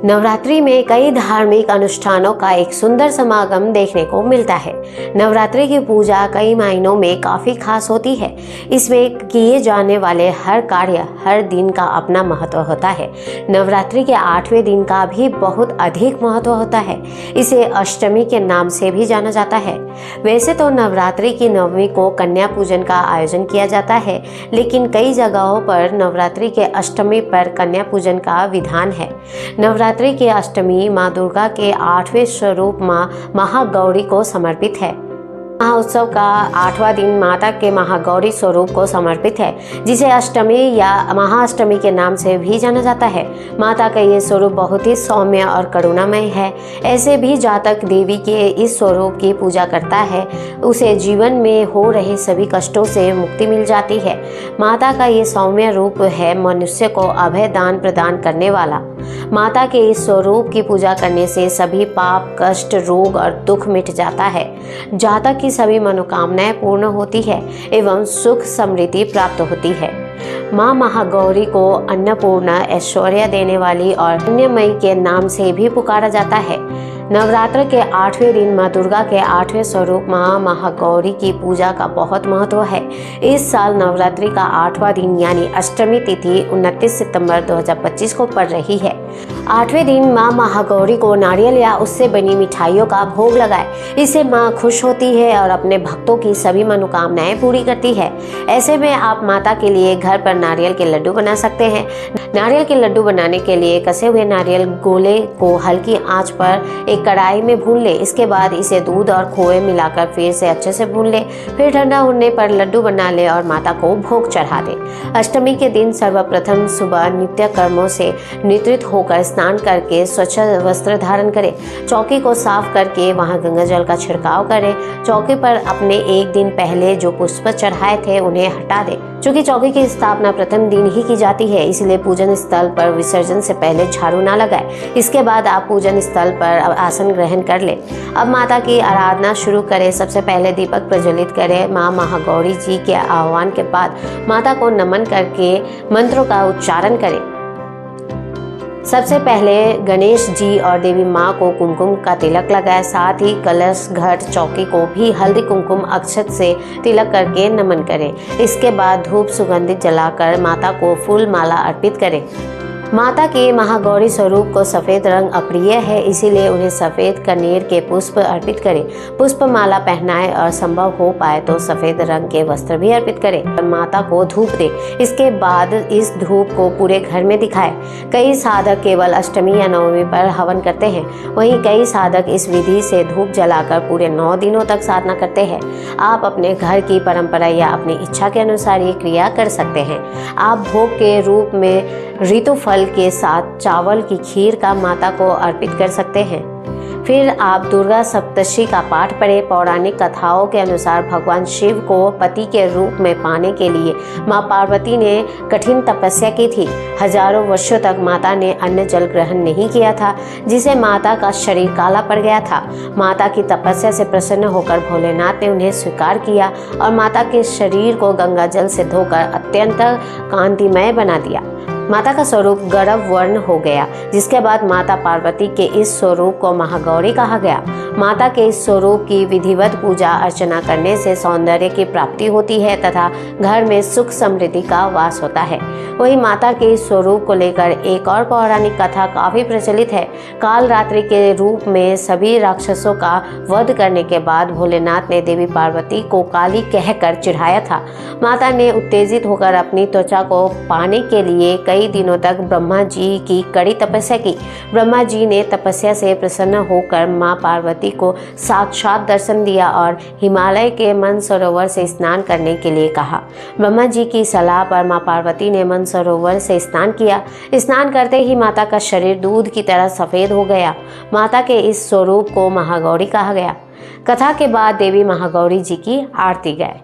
नवरात्रि में कई धार्मिक अनुष्ठानों का एक सुंदर समागम देखने को मिलता है। नवरात्रि की पूजा कई मायनों में काफ़ी खास होती है। इसमें किए जाने वाले हर कार्य, हर दिन का अपना महत्व होता है। नवरात्रि के 8वें दिन का भी बहुत अधिक महत्व होता है। इसे अष्टमी के नाम से भी जाना जाता है। वैसे तो नवरात्रि की नवमी को कन्या पूजन का आयोजन किया जाता है, लेकिन कई जगहों पर नवरात्रि के अष्टमी पर कन्या पूजन का विधान है। नवरात्रि की अष्टमी माँ दुर्गा के 8वें स्वरूप माँ महागौरी को समर्पित है। महाउत्सव का 8वां दिन माता के महागौरी स्वरूप को समर्पित है, जिसे अष्टमी या महाअष्टमी के नाम से भी जाना जाता है। माता का ये स्वरूप बहुत ही सौम्य और करुणामय है। ऐसे भी जातक देवी के इस स्वरूप की पूजा करता है, उसे जीवन में हो रहे सभी कष्टों से मुक्ति मिल जाती है। माता का ये सौम्य रूप है मनुष्य को अभय दान प्रदान करने वाला। माता के इस स्वरूप की पूजा करने से सभी पाप, कष्ट, रोग और दुख मिट जाता है। जातक की सभी मनोकामनाएं पूर्ण होती है एवं सुख समृद्धि प्राप्त होती है। माँ महागौरी को अन्नपूर्णा, ऐश्वर्य देने वाली और पुण्यमयी के नाम से भी पुकारा जाता है। नवरात्र के 8वें दिन माँ दुर्गा के 8वें स्वरूप माँ महागौरी की पूजा का बहुत महत्व है। इस साल नवरात्रि का 8वां दिन यानी अष्टमी तिथि 29 सितंबर 2025 को पड़ रही है। 8वें दिन माँ महागौरी को नारियल या उससे बनी मिठाइयों का भोग लगाए। इससे माँ खुश होती है और अपने भक्तों की सभी मनोकामनाएं पूरी करती है। ऐसे में आप माता के लिए घर पर नारियल के लड्डू बना सकते हैं। नारियल के लड्डू बनाने के लिए कसे हुए नारियल गोले को हल्की आंच पर एक कढ़ाई में भून ले। इसके बाद इसे दूध और खोए मिलाकर फिर से अच्छे से भून ले। फिर ठंडा होने पर लड्डू बना ले और माता को भोग चढ़ा दे। अष्टमी के दिन सर्वप्रथम सुबह नित्य कर्मों से निवृत्त होकर स्नान करके स्वच्छ वस्त्र धारण करे। चौकी को साफ करके वहां गंगा जल का छिड़काव करे। चौकी पर अपने एक दिन पहले जो पुष्प चढ़ाए थे उन्हें हटा दे। चूँकि चौकी की स्थापना प्रथम दिन ही की जाती है, इसलिए पूजन स्थल पर विसर्जन से पहले झाड़ू ना लगाए। इसके बाद आप पूजन स्थल पर आसन ग्रहण कर ले। अब माता की आराधना शुरू करें। सबसे पहले दीपक प्रज्वलित करें। माँ महागौरी जी के आह्वान के बाद माता को नमन करके मंत्रों का उच्चारण करें। सबसे पहले गणेश जी और देवी माँ को कुमकुम का तिलक लगाए। साथ ही कलश, घट, चौकी को भी हल्दी कुमकुम अक्षत से तिलक करके नमन करें। इसके बाद धूप सुगंधित जलाकर माता को फूल माला अर्पित करें। माता के महागौरी स्वरूप को सफ़ेद रंग अप्रिय है, इसीलिए उन्हें सफ़ेद कनेर के पुष्प अर्पित करें। पुष्प माला पहनाएं और संभव हो पाए तो सफ़ेद रंग के वस्त्र भी अर्पित करें। माता को धूप दे। इसके बाद इस धूप को पूरे घर में दिखाएं। कई साधक केवल अष्टमी या नवमी पर हवन करते हैं, वहीं कई साधक इस विधि से धूप जलाकर पूरे 9 दिनों तक साधना करते हैं। आप अपने घर की परंपरा या अपनी इच्छा के अनुसार ये क्रिया कर सकते हैं। आप भोग के रूप में ऋतु फल के साथ चावल की खीर का माता को अर्पित कर सकते हैं। फिर आप दुर्गा सप्तशती का पाठ पढ़ें। पौराणिक कथाओं के अनुसार भगवान शिव को पति के रूप में पाने के लिए माँ पार्वती ने कठिन तपस्या की थी। हजारों वर्षों तक माता ने अन्न जल ग्रहण नहीं किया था, जिसे माता का शरीर काला पड़ गया था। माता की तपस्या से प्रसन्न होकर भोलेनाथ ने उन्हें स्वीकार किया और माता के शरीर को गंगा जल से धोकर अत्यंत कांतिमय बना दिया। माता का स्वरूप गर्व वर्ण हो गया, जिसके बाद माता पार्वती के इस स्वरूप को महागौरी कहा गया। माता के इस स्वरूप की विधिवत पूजा अर्चना करने से सौंदर्य की प्राप्ति होती है तथा घर में सुख समृद्धि का वास होता है। वहीं माता के इस स्वरूप को लेकर एक और पौराणिक कथा काफी प्रचलित है। काल रात्रि के रूप में सभी राक्षसों का वध करने के बाद भोलेनाथ ने देवी पार्वती को काली कहकर चिढ़ाया था। माता ने उत्तेजित होकर अपनी त्वचा को पाने के लिए कई दिनों तक ब्रह्मा जी की कड़ी तपस्या की। ब्रह्मा जी ने तपस्या से प्रसन्न होकर मां पार्वती को साक्षात दर्शन दिया और हिमालय के मानसरोवर से स्नान करने के लिए कहा। ब्रह्मा जी की सलाह पर मां पार्वती ने मानसरोवर से स्नान किया। स्नान करते ही माता का शरीर दूध की तरह सफेद हो गया। माता के इस स्वरूप को महागौरी कहा गया। कथा के बाद देवी महागौरी जी की आरती गाए।